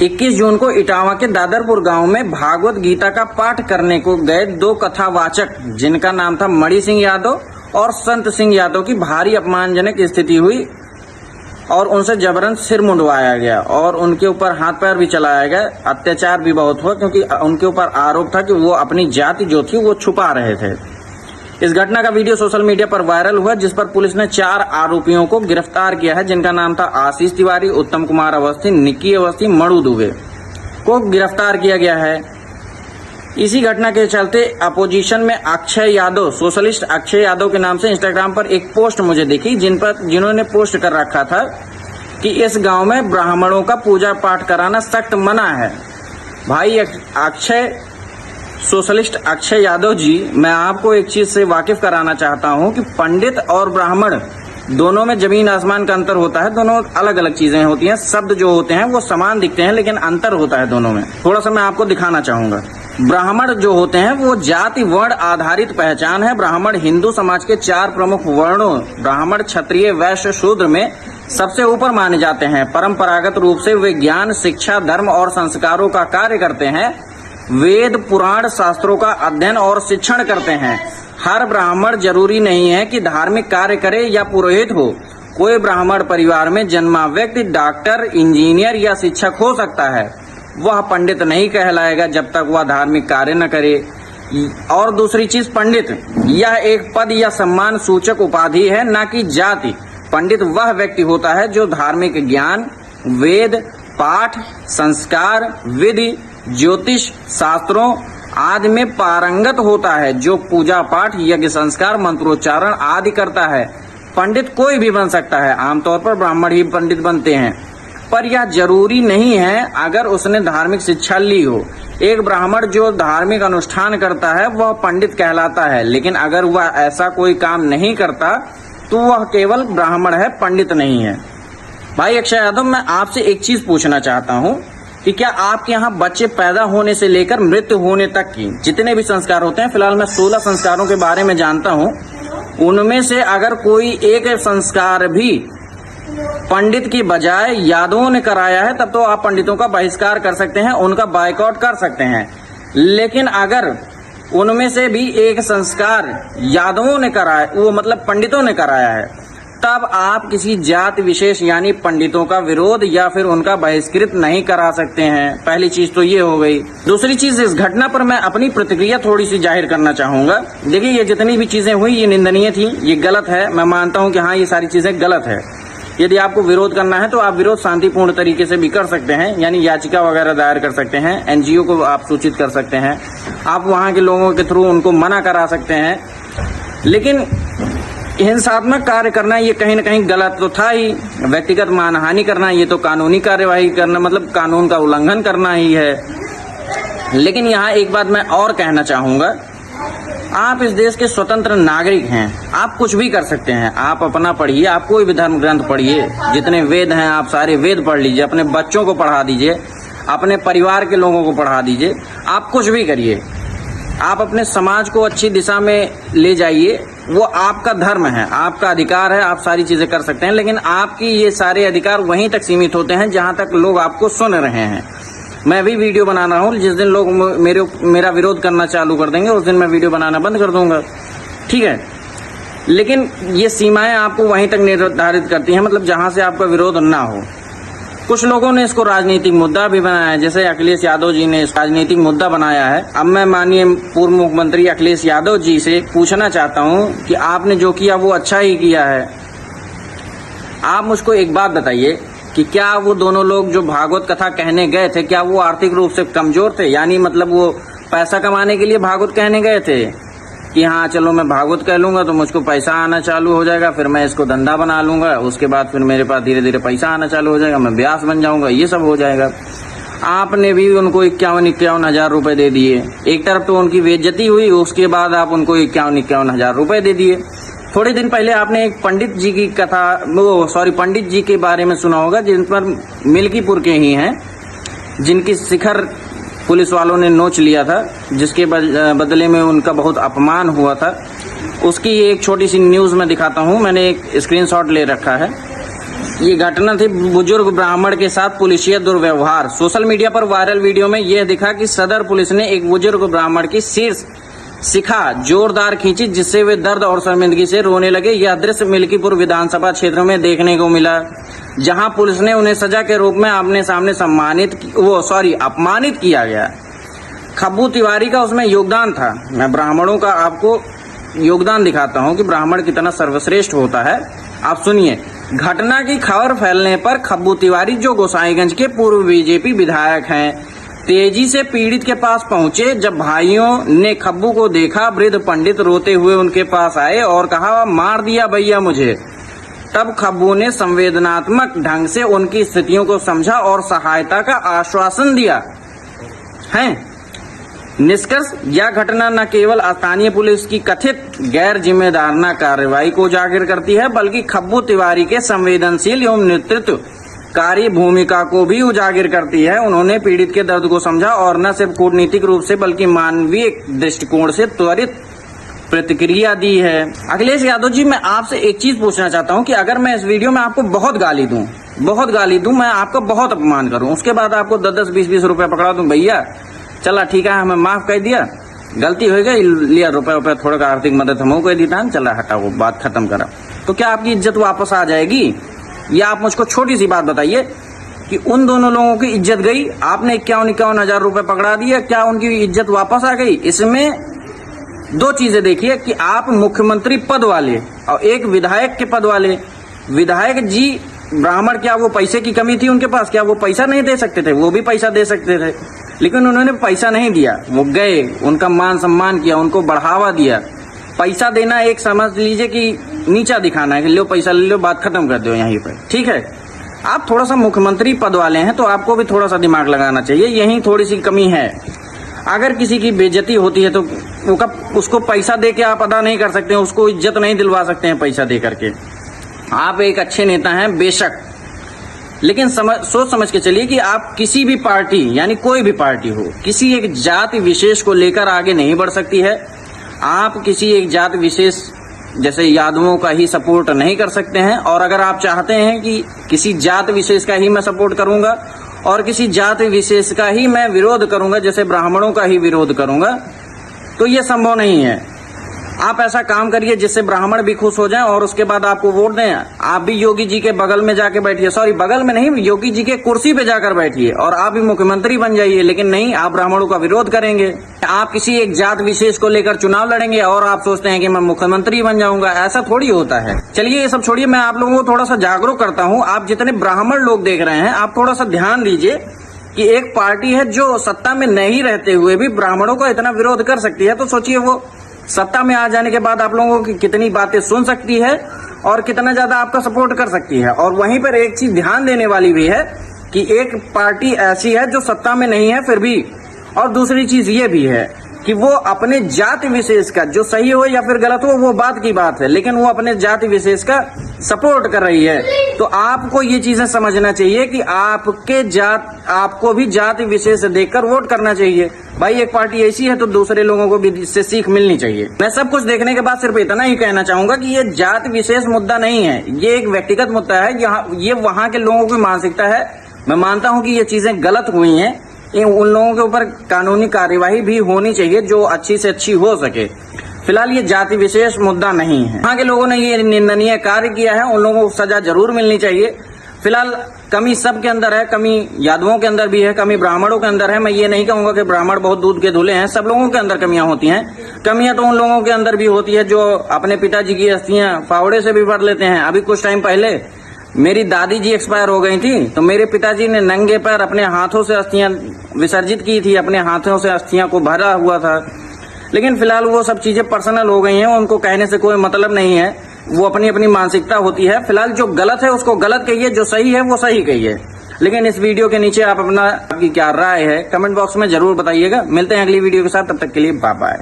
21 जून को इटावा के दादरपुर गांव में भागवत गीता का पाठ करने को गए दो कथावाचक जिनका नाम था मणि सिंह यादव और संत सिंह यादव की भारी अपमानजनक स्थिति हुई और उनसे जबरन सिर मुंडवाया गया और उनके ऊपर हाथ पैर भी चलाया गया। अत्याचार भी बहुत हुआ क्योंकि उनके ऊपर आरोप था कि वो अपनी जाति जो थी वो छुपा रहे थे। इस घटना का वीडियो सोशल मीडिया पर वायरल हुआ, जिस पर पुलिस ने 4 आरोपियों को गिरफ्तार किया है, जिनका नाम था आशीष तिवारी, उत्तम कुमार अवस्थी, निक्की अवस्थी, मणु दुबे को गिरफ्तार किया गया है। इसी घटना के चलते अपोजिशन में अक्षय यादव, सोशलिस्ट अक्षय यादव के नाम से इंस्टाग्राम पर एक पोस्ट मुझे दिखी जिन्होंने पोस्ट कर रखा था कि इस गांव में ब्राह्मणों का पूजा पाठ कराना सख्त मना है। भाई अक्षय, सोशलिस्ट अक्षय यादव जी, मैं आपको एक चीज से वाकिफ कराना चाहता हूं कि पंडित और ब्राह्मण दोनों में जमीन आसमान का अंतर होता है। दोनों अलग अलग चीजें होती हैं। शब्द जो होते हैं वो समान दिखते हैं लेकिन अंतर होता है दोनों में। थोड़ा सा मैं आपको दिखाना चाहूंगा। ब्राह्मण जो होते हैं वो जाति वर्ण आधारित पहचान है। ब्राह्मण हिंदू समाज के 4 प्रमुख वर्णों ब्राह्मण, क्षत्रिय, वैश्य, शूद्र में सबसे ऊपर माने जाते हैं। परंपरागत रूप से वे ज्ञान, शिक्षा, धर्म और संस्कारों का कार्य करते हैं। वेद, पुराण, शास्त्रों का अध्ययन और शिक्षण करते हैं। हर ब्राह्मण जरूरी नहीं है कि धार्मिक कार्य करे या पुरोहित हो। कोई ब्राह्मण परिवार में जन्मा व्यक्ति डॉक्टर, इंजीनियर या शिक्षक हो सकता है। वह पंडित नहीं कहलाएगा जब तक वह धार्मिक कार्य न करे। और दूसरी चीज, पंडित यह एक पद या सम्मान सूचक उपाधि है, न कि जाति। पंडित वह व्यक्ति होता है जो धार्मिक ज्ञान, वेद, पाठ, संस्कार, विधि, ज्योतिष, शास्त्रों आदि में पारंगत होता है, जो पूजा पाठ, यज्ञ, संस्कार, मंत्रोच्चारण आदि करता है। पंडित कोई भी बन सकता है। आमतौर पर ब्राह्मण ही पंडित बनते हैं, पर यह जरूरी नहीं है अगर उसने धार्मिक शिक्षा ली हो। एक ब्राह्मण जो धार्मिक अनुष्ठान करता है वह पंडित कहलाता है, लेकिन अगर वह ऐसा कोई काम नहीं करता तो वह केवल ब्राह्मण है, पंडित नहीं है। भाई अक्षय यादव, मैं आपसे एक चीज पूछना चाहता हूँ कि क्या आपके यहाँ बच्चे पैदा होने से लेकर मृत्यु होने तक की जितने भी संस्कार होते हैं, फिलहाल मैं 16 संस्कारों के बारे में जानता हूँ, उनमें से अगर कोई एक संस्कार भी पंडित की बजाय यादवों ने कराया है तब तो आप पंडितों का बहिष्कार कर सकते हैं, उनका बायकॉट कर सकते हैं। लेकिन अगर उनमें से भी एक संस्कार यादवों ने कराया, वो मतलब पंडितों ने कराया है, तब आप किसी जाति विशेष यानी पंडितों का विरोध या फिर उनका बहिष्कृत नहीं करा सकते हैं। पहली चीज तो ये हो गई। दूसरी चीज, इस घटना पर मैं अपनी प्रतिक्रिया थोड़ी सी जाहिर करना चाहूंगा। देखिए, ये जितनी भी चीजें हुई ये निंदनीय थी, ये गलत है। मैं मानता हूं कि हाँ, ये सारी चीजें गलत है। यदि आपको विरोध करना है तो आप विरोध शांतिपूर्ण तरीके से भी कर सकते हैं, यानी याचिका वगैरह दायर कर सकते हैं, एनजीओ को आप सूचित कर सकते हैं, आप वहां के लोगों के थ्रू उनको मना करा सकते हैं। लेकिन हिंसात्मक कार्य करना ये कहीं न कहीं गलत तो था ही। व्यक्तिगत मानहानि करना ये तो कानूनी कार्यवाही करना, मतलब कानून का उल्लंघन करना ही है। लेकिन यहाँ एक बात मैं और कहना चाहूंगा, आप इस देश के स्वतंत्र नागरिक हैं, आप कुछ भी कर सकते हैं। आप अपना पढ़िए, आप कोई भी धर्म ग्रंथ पढ़िए, जितने वेद हैं आप सारे वेद पढ़ लीजिए, अपने बच्चों को पढ़ा दीजिए, अपने परिवार के लोगों को पढ़ा दीजिए, आप कुछ भी करिए, आप अपने समाज को अच्छी दिशा में ले जाइए। वो आपका धर्म है, आपका अधिकार है, आप सारी चीजें कर सकते हैं। लेकिन आपकी ये सारे अधिकार वहीं तक सीमित होते हैं जहां तक लोग आपको सुन रहे हैं। मैं भी वीडियो बना रहा हूँ, जिस दिन लोग मेरा विरोध करना चालू कर देंगे उस दिन मैं वीडियो बनाना बंद कर दूंगा, ठीक है। लेकिन ये सीमाएं आपको वहीं तक निर्धारित करती हैं, मतलब जहां से आपका विरोध ना हो। कुछ लोगों ने इसको राजनीतिक मुद्दा भी बनाया है, जैसे अखिलेश यादव जी ने राजनीतिक मुद्दा बनाया है। अब मैं माननीय पूर्व मुख्यमंत्री अखिलेश यादव जी से पूछना चाहता हूं कि आपने जो किया वो अच्छा ही किया है। आप मुझको एक बात बताइए कि क्या वो दोनों लोग जो भागवत कथा कहने गए थे, क्या वो आर्थिक रूप से कमजोर थे? यानी मतलब वो पैसा कमाने के लिए भागवत कहने गए थे कि हाँ चलो मैं भागवत कह लूंगा तो मुझको पैसा आना चालू हो जाएगा, फिर मैं इसको धंधा बना लूंगा, उसके बाद फिर मेरे पास धीरे धीरे पैसा आना चालू हो जाएगा, मैं व्यास बन जाऊंगा, ये सब हो जाएगा। आपने भी उनको 51 हजार रुपए दे दिए। एक तरफ तो उनकी बेइज्जती हुई, उसके बाद आप उनको 51 हजार रुपए दे दिए। थोड़े दिन पहले आपने एक पंडित जी की कथा, पंडित जी के बारे में सुना होगा, जिन पर मिल्कीपुर के ही हैं, जिनकी शिखर पुलिस वालों ने नोच लिया था, जिसके बदले में उनका बहुत अपमान हुआ था। उसकी एक छोटी सी न्यूज मैं दिखाता हूं, मैंने एक स्क्रीनशॉट ले रखा है। ये घटना थी बुजुर्ग ब्राह्मण के साथ पुलिसिया दुर्व्यवहार। सोशल मीडिया पर वायरल वीडियो में यह दिखा कि सदर पुलिस ने एक बुजुर्ग ब्राह्मण की शीर्ष शिखा जोरदार खींची, जिससे वे दर्द और शर्मिंदगी से रोने लगे। यह दृश्य मिल्कीपुर विधानसभा क्षेत्र में देखने को मिला, जहां पुलिस ने उन्हें सजा के रूप में आमने सामने अपमानित किया गया। खब्बू तिवारी का उसमें योगदान था। मैं ब्राह्मणों का आपको योगदान दिखाता हूं कि ब्राह्मण कितना सर्वश्रेष्ठ होता है। आप सुनिए। घटना की खबर फैलने पर खब्बू तिवारी, जो गोसाईगंज के पूर्व बीजेपी विधायक हैं, तेजी से पीड़ित के पास पहुंचे। जब भाइयों ने खब्बू को देखा, वृद्ध पंडित रोते हुए उनके पास आए और कहा, मार दिया भैया मुझे। तब खब्बू ने संवेदनात्मक ढंग से उनकी स्थितियों को समझा और सहायता का आश्वासन दिया है। निष्कर्ष, यह घटना न केवल स्थानीय पुलिस की कथित गैर जिम्मेदाराना कार्रवाई को उजागर करती है, बल्कि खब्बू तिवारी के संवेदनशील एवं नेतृत्वकारी भूमिका को भी उजागर करती है। उन्होंने पीड़ित के दर्द को समझा और न सिर्फ कूटनीतिक रूप से बल्कि मानवीय दृष्टिकोण से त्वरित प्रतिक्रिया दी है। अखिलेश यादव जी, मैं आपसे एक चीज पूछना चाहता हूं कि अगर मैं इस वीडियो में आपको बहुत गाली दूं, मैं आपका बहुत अपमान करूं, उसके बाद आपको 10-10, 20-20 रुपए पकड़ा दूं, भैया चला ठीक है, हमें माफ कर दिया, गलती हो गई, लिया रुपए थोड़ा का आर्थिक मदद हम कर दी था, चला हटा, वो बात खत्म करा, तो क्या आपकी इज्जत वापस आ जाएगी? या आप मुझको छोटी सी बात बताइए कि उन दोनों लोगों की इज्जत गई, आपने 51,000 रुपए पकड़ा दिया, क्या उनकी इज्जत वापस आ गई? इसमें दो चीजें देखिए कि आप मुख्यमंत्री पद वाले और एक विधायक के पद वाले। विधायक जी ब्राह्मण, क्या वो पैसे की कमी थी उनके पास? क्या वो पैसा नहीं दे सकते थे? वो भी पैसा दे सकते थे, लेकिन उन्होंने पैसा नहीं दिया। वो गए, उनका मान सम्मान किया, उनको बढ़ावा दिया। पैसा देना एक समझ लीजिए कि नीचा दिखाना है कि लो पैसा ले लो, बात खत्म कर दो यहीं पर, ठीक है। आप थोड़ा सा मुख्यमंत्री पद वाले हैं तो आपको भी थोड़ा सा दिमाग लगाना चाहिए, यही थोड़ी सी कमी है। अगर किसी की बेइज्जती होती है तो उसको पैसा दे के आप अदा नहीं कर सकते हैं, उसको इज्जत नहीं दिलवा सकते हैं पैसा दे करके। आप एक अच्छे नेता हैं बेशक, लेकिन सोच समझ के चलिए कि आप किसी भी पार्टी, यानी कोई भी पार्टी हो, किसी एक जाति विशेष को लेकर आगे नहीं बढ़ सकती है। आप किसी एक जाति विशेष जैसे यादवों का ही सपोर्ट नहीं कर सकते हैं। और अगर आप चाहते हैं कि किसी जाति विशेष का ही मैं सपोर्ट करूंगा और किसी जाति विशेष का ही मैं विरोध करूंगा, जैसे ब्राह्मणों का ही विरोध करूंगा, तो ये संभव नहीं है। आप ऐसा काम करिए जिससे ब्राह्मण भी खुश हो जाएं और उसके बाद आपको वोट दें। आप भी योगी जी के बगल में जाके बैठिए, सॉरी बगल में नहीं, योगी जी के कुर्सी पे जाकर बैठिए और आप भी मुख्यमंत्री बन जाइए। लेकिन नहीं, आप ब्राह्मणों का विरोध करेंगे। आप किसी एक जात विशेष को लेकर चुनाव लड़ेंगे और आप सोचते हैं कि मैं मुख्यमंत्री बन जाऊंगा, ऐसा थोड़ी होता है। चलिए ये सब छोड़िए, मैं आप लोगों को थोड़ा सा जागरूक करता हूँ। आप जितने ब्राह्मण लोग देख रहे हैं, आप थोड़ा सा ध्यान दीजिए कि एक पार्टी है जो सत्ता में नहीं रहते हुए भी ब्राह्मणों का इतना विरोध कर सकती है, तो सोचिए वो सत्ता में आ जाने के बाद आप लोगों की कितनी बातें सुन सकती है और कितना ज्यादा आपका सपोर्ट कर सकती है। और वहीं पर एक चीज ध्यान देने वाली भी है कि एक पार्टी ऐसी है जो सत्ता में नहीं है फिर भी, और दूसरी चीज ये भी है कि वो अपने जाति विशेष का, जो सही हो या फिर गलत हो वो बात की बात है, लेकिन वो अपने जाति विशेष का सपोर्ट कर रही है। तो आपको ये चीजें समझना चाहिए कि आपको भी जाति विशेष देखकर वोट करना चाहिए। भाई एक पार्टी ऐसी है तो दूसरे लोगों को भी इससे सीख मिलनी चाहिए। मैं सब कुछ देखने के बाद सिर्फ इतना ही कहना चाहूंगा कि ये जाति विशेष मुद्दा नहीं है, ये एक व्यक्तिगत मुद्दा है। ये वहां के लोगों की मानसिकता है। मैं मानता हूं कि ये चीजें गलत हुई हैं, उन लोगों के ऊपर कानूनी कार्यवाही भी होनी चाहिए जो अच्छी से अच्छी हो सके। फिलहाल ये जाति विशेष मुद्दा नहीं है। वहाँ के लोगों ने ये निंदनीय कार्य किया है, उन लोगों को सजा जरूर मिलनी चाहिए। फिलहाल कमी सबके अंदर है, कमी यादवों के अंदर भी है, कमी ब्राह्मणों के अंदर है। मैं ये नहीं कहूंगा कि ब्राह्मण बहुत दूध के धुले हैं, सब लोगों के अंदर कमियां होती हैं। कमियां तो उन लोगों के अंदर भी होती है जो अपने पिताजी की अस्थियां फावड़े से भी भर लेते हैं। अभी कुछ टाइम पहले मेरी दादी जी एक्सपायर हो गई थी, तो मेरे पिताजी ने नंगे पैर अपने हाथों से अस्थियां विसर्जित की थी, अपने हाथों से अस्थियां को भरा हुआ था। लेकिन फिलहाल वो सब चीजें पर्सनल हो गई हैं, उनको कहने से कोई मतलब नहीं है, वो अपनी अपनी मानसिकता होती है। फिलहाल जो गलत है उसको गलत कहिए, जो सही है वो सही कहिए। लेकिन इस वीडियो के नीचे आपकी क्या राय है कमेंट बॉक्स में जरूर बताइएगा। मिलते हैं अगली वीडियो के साथ, तब तक के लिए बाय बाय।